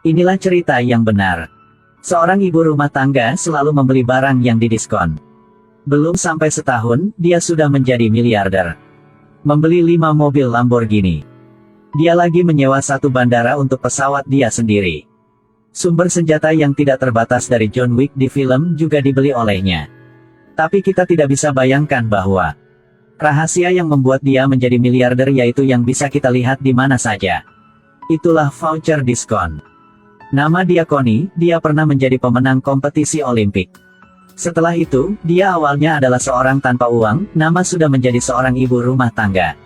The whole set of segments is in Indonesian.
Inilah cerita yang benar. Seorang ibu rumah tangga selalu membeli barang yang didiskon. Belum sampai setahun, dia sudah menjadi miliarder. Membeli 5 mobil Lamborghini. Dia lagi menyewa satu bandara untuk pesawat dia sendiri. Sumber senjata yang tidak terbatas dari John Wick di film juga dibeli olehnya. Tapi kita tidak bisa bayangkan bahwa rahasia yang membuat dia menjadi miliarder yaitu yang bisa kita lihat di mana saja. Itulah voucher diskon. Nama dia Connie, dia pernah menjadi pemenang kompetisi Olimpik. Setelah itu, dia awalnya adalah seorang tanpa uang, nama sudah menjadi seorang ibu rumah tangga.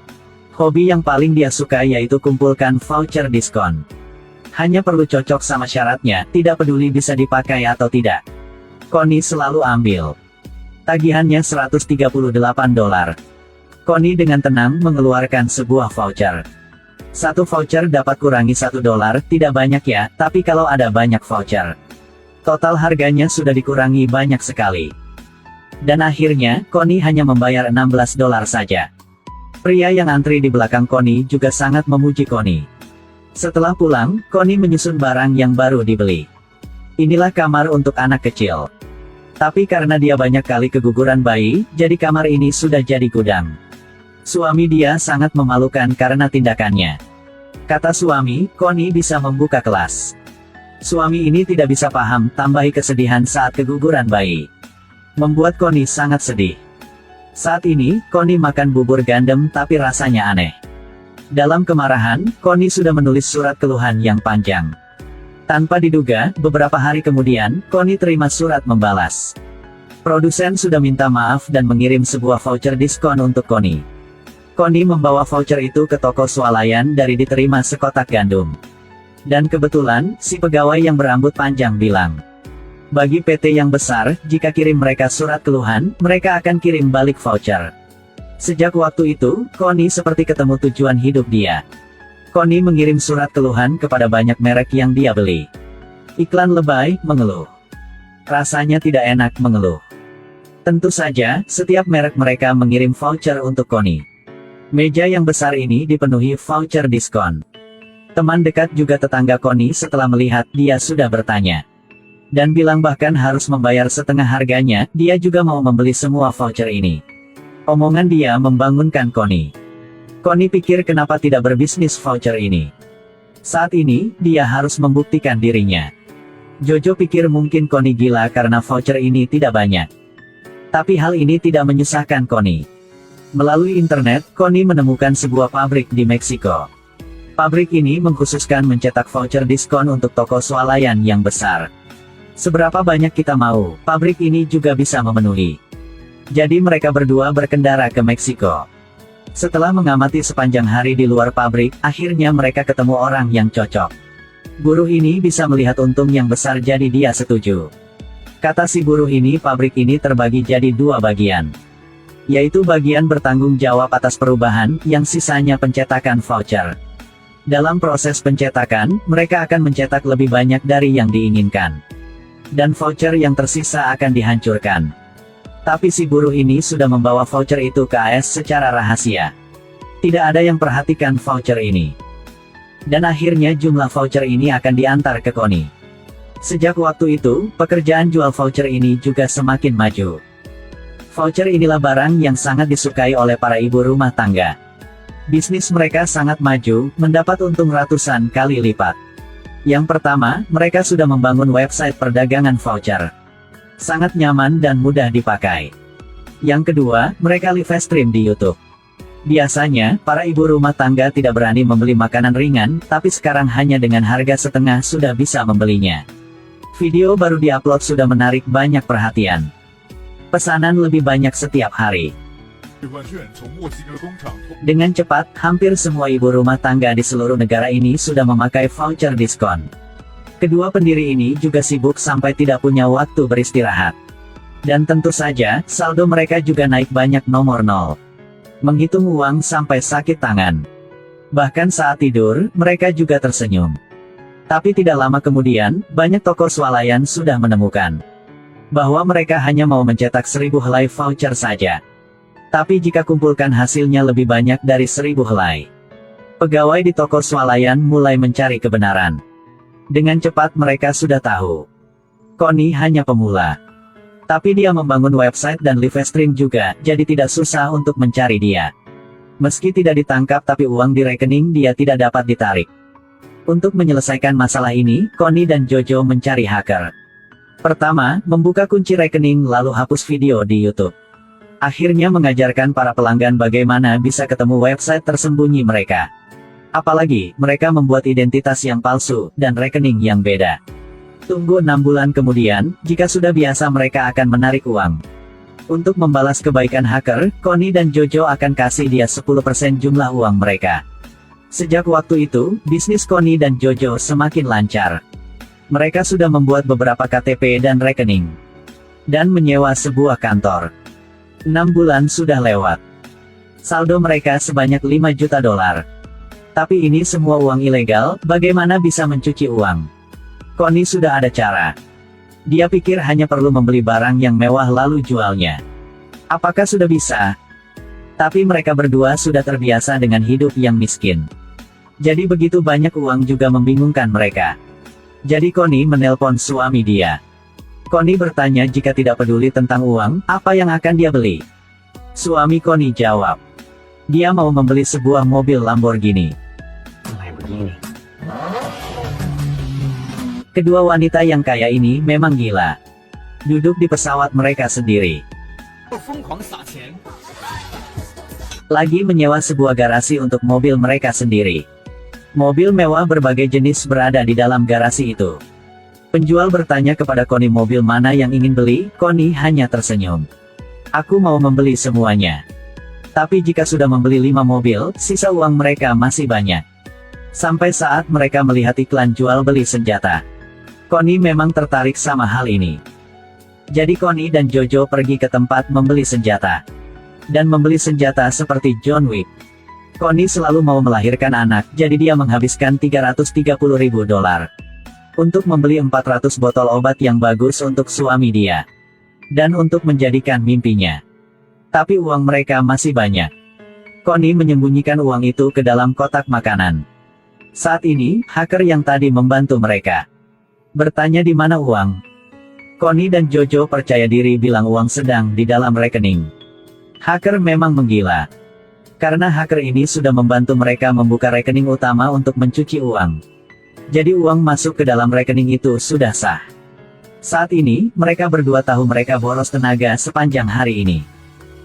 Hobi yang paling dia suka yaitu kumpulkan voucher diskon. Hanya perlu cocok sama syaratnya, tidak peduli bisa dipakai atau tidak. Connie selalu ambil. Tagihannya $138. Connie dengan tenang mengeluarkan sebuah voucher. Satu voucher dapat kurangi $1, tidak banyak ya, tapi kalau ada banyak voucher, total harganya sudah dikurangi banyak sekali. Dan akhirnya, Connie hanya membayar $16 saja. Pria yang antri di belakang Connie juga sangat memuji Connie. Setelah pulang, Connie menyusun barang yang baru dibeli. Inilah kamar untuk anak kecil. Tapi karena dia banyak kali keguguran bayi, jadi kamar ini sudah jadi gudang. Suami dia sangat memalukan karena tindakannya. Kata suami, Connie bisa membuka kelas. Suami ini tidak bisa paham, tambahi kesedihan saat keguguran bayi. Membuat Connie sangat sedih. Saat ini, Connie makan bubur gandum tapi rasanya aneh. Dalam kemarahan, Connie sudah menulis surat keluhan yang panjang. Tanpa diduga, beberapa hari kemudian, Connie terima surat membalas. Produsen sudah minta maaf dan mengirim sebuah voucher diskon untuk Connie. Connie membawa voucher itu ke toko swalayan dari diterima sekotak gandum. Dan kebetulan, si pegawai yang berambut panjang bilang, bagi PT yang besar, jika kirim mereka surat keluhan, mereka akan kirim balik voucher. Sejak waktu itu, Connie seperti ketemu tujuan hidup dia. Connie mengirim surat keluhan kepada banyak merek yang dia beli. Iklan lebay, mengeluh. Rasanya tidak enak, mengeluh. Tentu saja, setiap merek mereka mengirim voucher untuk Connie. Meja yang besar ini dipenuhi voucher diskon. Teman dekat juga tetangga Connie setelah melihat dia sudah bertanya. Dan bilang bahkan harus membayar setengah harganya, dia juga mau membeli semua voucher ini. Omongan dia membangunkan Connie. Connie pikir kenapa tidak berbisnis voucher ini. Saat ini, dia harus membuktikan dirinya. Jojo pikir mungkin Connie gila karena voucher ini tidak banyak. Tapi hal ini tidak menyusahkan Connie. Melalui internet, Connie menemukan sebuah pabrik di Meksiko. Pabrik ini mengkhususkan mencetak voucher diskon untuk toko swalayan yang besar. Seberapa banyak kita mau, pabrik ini juga bisa memenuhi. Jadi mereka berdua berkendara ke Meksiko. Setelah mengamati sepanjang hari di luar pabrik, akhirnya mereka ketemu orang yang cocok. Buruh ini bisa melihat untung yang besar jadi dia setuju. Kata si buruh ini pabrik ini terbagi jadi 2 bagian. Yaitu bagian bertanggung jawab atas perubahan, yang sisanya pencetakan voucher. Dalam proses pencetakan, mereka akan mencetak lebih banyak dari yang diinginkan. Dan voucher yang tersisa akan dihancurkan. Tapi si buruh ini sudah membawa voucher itu ke AS secara rahasia. Tidak ada yang perhatikan voucher ini. Dan akhirnya jumlah voucher ini akan diantar ke Connie. Sejak waktu itu, pekerjaan jual voucher ini juga semakin maju. Voucher inilah barang yang sangat disukai oleh para ibu rumah tangga. Bisnis mereka sangat maju, mendapat untung ratusan kali lipat. Yang pertama, mereka sudah membangun website perdagangan voucher. Sangat nyaman dan mudah dipakai. Yang kedua, mereka live stream di YouTube. Biasanya, para ibu rumah tangga tidak berani membeli makanan ringan, tapi sekarang hanya dengan harga setengah sudah bisa membelinya. Video baru diupload sudah menarik banyak perhatian. Pesanan lebih banyak setiap hari. Dengan cepat, hampir semua ibu rumah tangga di seluruh negara ini sudah memakai voucher diskon. Kedua pendiri ini juga sibuk sampai tidak punya waktu beristirahat. Dan tentu saja, saldo mereka juga naik banyak nomor nol. Menghitung uang sampai sakit tangan. Bahkan saat tidur, mereka juga tersenyum. Tapi tidak lama kemudian, banyak toko swalayan sudah menemukan bahwa mereka hanya mau mencetak 1000 helai voucher saja. Tapi jika kumpulkan hasilnya lebih banyak dari 1000 helai. Pegawai di toko swalayan mulai mencari kebenaran. Dengan cepat mereka sudah tahu. Connie hanya pemula. Tapi dia membangun website dan live stream juga, jadi tidak susah untuk mencari dia. Meski tidak ditangkap tapi uang di rekening dia tidak dapat ditarik. Untuk menyelesaikan masalah ini, Connie dan Jojo mencari hacker. Pertama, membuka kunci rekening lalu hapus video di YouTube. Akhirnya mengajarkan para pelanggan bagaimana bisa ketemu website tersembunyi mereka. Apalagi, mereka membuat identitas yang palsu, dan rekening yang beda. Tunggu 6 bulan kemudian, jika sudah biasa mereka akan menarik uang. Untuk membalas kebaikan hacker, Connie dan Jojo akan kasih dia 10% jumlah uang mereka. Sejak waktu itu, bisnis Connie dan Jojo semakin lancar. Mereka sudah membuat beberapa KTP dan rekening. Dan menyewa sebuah kantor. 6 bulan sudah lewat. Saldo mereka sebanyak 5 juta dolar. Tapi ini semua uang ilegal, bagaimana bisa mencuci uang? Connie sudah ada cara. Dia pikir hanya perlu membeli barang yang mewah lalu jualnya. Apakah sudah bisa? Tapi mereka berdua sudah terbiasa dengan hidup yang miskin. Jadi begitu banyak uang juga membingungkan mereka. Jadi Connie menelpon suami dia. Connie bertanya jika tidak peduli tentang uang, apa yang akan dia beli? Suami Connie jawab. Dia mau membeli sebuah mobil Lamborghini. Kedua wanita yang kaya ini memang gila. Duduk di pesawat mereka sendiri. Lagi menyewa sebuah garasi untuk mobil mereka sendiri. Mobil mewah berbagai jenis berada di dalam garasi itu. Penjual bertanya kepada Connie mobil mana yang ingin beli, Connie hanya tersenyum. Aku mau membeli semuanya. Tapi jika sudah membeli 5 mobil, sisa uang mereka masih banyak. Sampai saat mereka melihat iklan jual beli senjata. Connie memang tertarik sama hal ini. Jadi Connie dan Jojo pergi ke tempat membeli senjata. Dan membeli senjata seperti John Wick. Connie selalu mau melahirkan anak, jadi dia menghabiskan 330.000 dolar. Untuk membeli 400 botol obat yang bagus untuk suami dia. Dan untuk menjadikan mimpinya. Tapi uang mereka masih banyak. Connie menyembunyikan uang itu ke dalam kotak makanan. Saat ini, hacker yang tadi membantu mereka bertanya di mana uang. Connie dan Jojo percaya diri bilang uang sedang di dalam rekening. Hacker memang menggila. Karena hacker ini sudah membantu mereka membuka rekening utama untuk mencuci uang. Jadi uang masuk ke dalam rekening itu sudah sah. Saat ini, mereka berdua tahu mereka boros tenaga sepanjang hari ini.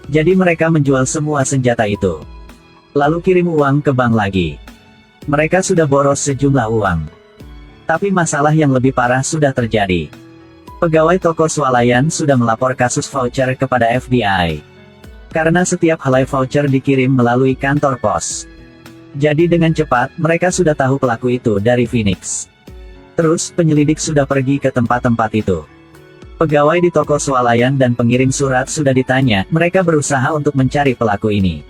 Jadi mereka menjual semua senjata itu. Lalu kirim uang ke bank lagi. Mereka sudah boros sejumlah uang. Tapi masalah yang lebih parah sudah terjadi. Pegawai toko swalayan sudah melapor kasus voucher kepada FBI. Karena setiap helai voucher dikirim melalui kantor pos. Jadi dengan cepat, mereka sudah tahu pelaku itu dari Phoenix. Terus, penyelidik sudah pergi ke tempat-tempat itu. Pegawai di toko swalayan dan pengirim surat sudah ditanya, mereka berusaha untuk mencari pelaku ini.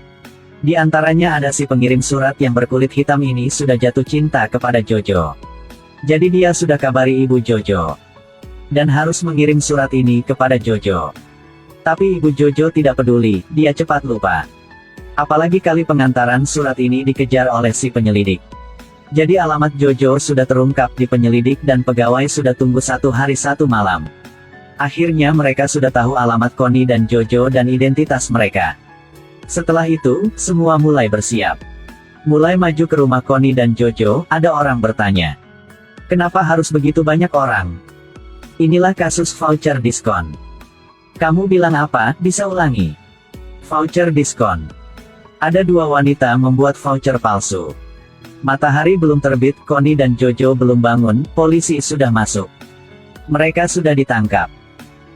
Di antaranya ada si pengirim surat yang berkulit hitam ini sudah jatuh cinta kepada Jojo. Jadi dia sudah kabari ibu Jojo. Dan harus mengirim surat ini kepada Jojo. Tapi ibu Jojo tidak peduli, dia cepat lupa. Apalagi kali pengantaran surat ini dikejar oleh si penyelidik. Jadi alamat Jojo sudah terungkap di penyelidik dan pegawai sudah tunggu 1 hari 1 malam. Akhirnya mereka sudah tahu alamat Connie dan Jojo dan identitas mereka. Setelah itu, semua mulai bersiap. Mulai maju ke rumah Connie dan Jojo, ada orang bertanya. Kenapa harus begitu banyak orang? Inilah kasus voucher diskon. Kamu bilang apa, bisa ulangi. Voucher diskon. Ada 2 wanita membuat voucher palsu. Matahari belum terbit, Connie dan Jojo belum bangun, polisi sudah masuk. Mereka sudah ditangkap.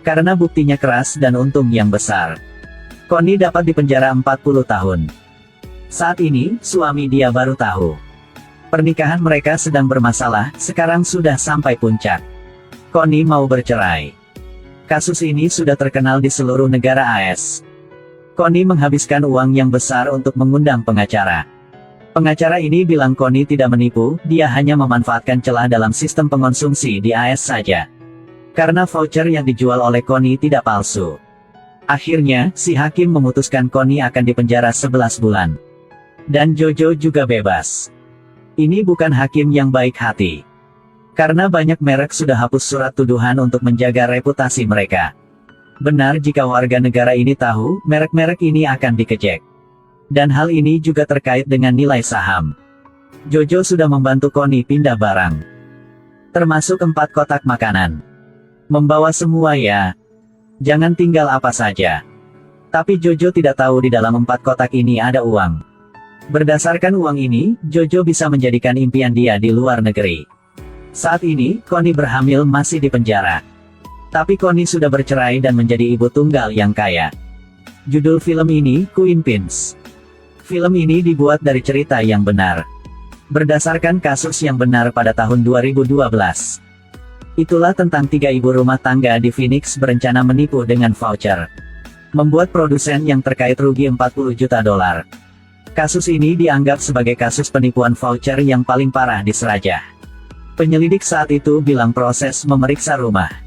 Karena buktinya keras dan untung yang besar. Connie dapat dipenjara 40 tahun. Saat ini, suami dia baru tahu. Pernikahan mereka sedang bermasalah, sekarang sudah sampai puncak. Connie mau bercerai. Kasus ini sudah terkenal di seluruh negara AS. Connie menghabiskan uang yang besar untuk mengundang pengacara. Pengacara ini bilang Connie tidak menipu, dia hanya memanfaatkan celah dalam sistem pengonsumsi di AS saja. Karena voucher yang dijual oleh Connie tidak palsu. Akhirnya, si hakim memutuskan Connie akan dipenjara 11 bulan. Dan Jojo juga bebas. Ini bukan hakim yang baik hati. Karena banyak merek sudah hapus surat tuduhan untuk menjaga reputasi mereka. Benar jika warga negara ini tahu, merek-merek ini akan dikecek. Dan hal ini juga terkait dengan nilai saham. Jojo sudah membantu Connie pindah barang. Termasuk 4 kotak makanan. Membawa semua ya. Jangan tinggal apa saja. Tapi Jojo tidak tahu di dalam 4 kotak ini ada uang. Berdasarkan uang ini, Jojo bisa menjadikan impian dia di luar negeri. Saat ini, Connie berhamil masih di penjara. Tapi Connie sudah bercerai dan menjadi ibu tunggal yang kaya. Judul film ini, Queen Pins. Film ini dibuat dari cerita yang benar. Berdasarkan kasus yang benar pada tahun 2012. Itulah tentang 3 ibu rumah tangga di Phoenix berencana menipu dengan voucher. Membuat produsen yang terkait rugi 40 juta dolar. Kasus ini dianggap sebagai kasus penipuan voucher yang paling parah di Serajah. Penyelidik saat itu bilang proses memeriksa rumah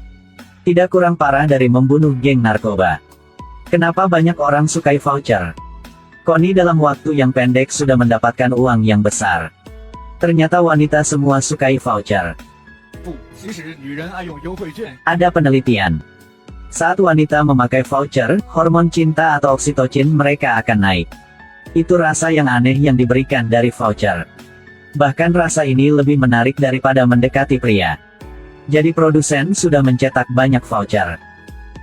tidak kurang parah dari membunuh geng narkoba. Kenapa banyak orang sukai voucher? Connie dalam waktu yang pendek sudah mendapatkan uang yang besar. Ternyata wanita semua sukai voucher. Ada penelitian. Saat wanita memakai voucher, hormon cinta atau oksitosin mereka akan naik. Itu rasa yang aneh yang diberikan dari voucher. Bahkan rasa ini lebih menarik daripada mendekati pria. Jadi produsen sudah mencetak banyak voucher.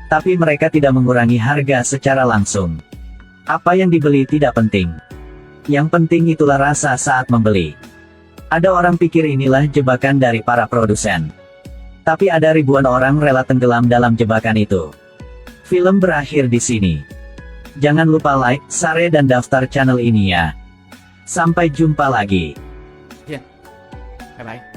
Tapi mereka tidak mengurangi harga secara langsung. Apa yang dibeli tidak penting. Yang penting itulah rasa saat membeli. Ada orang pikir inilah jebakan dari para produsen. Tapi ada ribuan orang rela tenggelam dalam jebakan itu. Film berakhir di sini. Jangan lupa like, share dan daftar channel ini ya. Sampai jumpa lagi. 拜拜。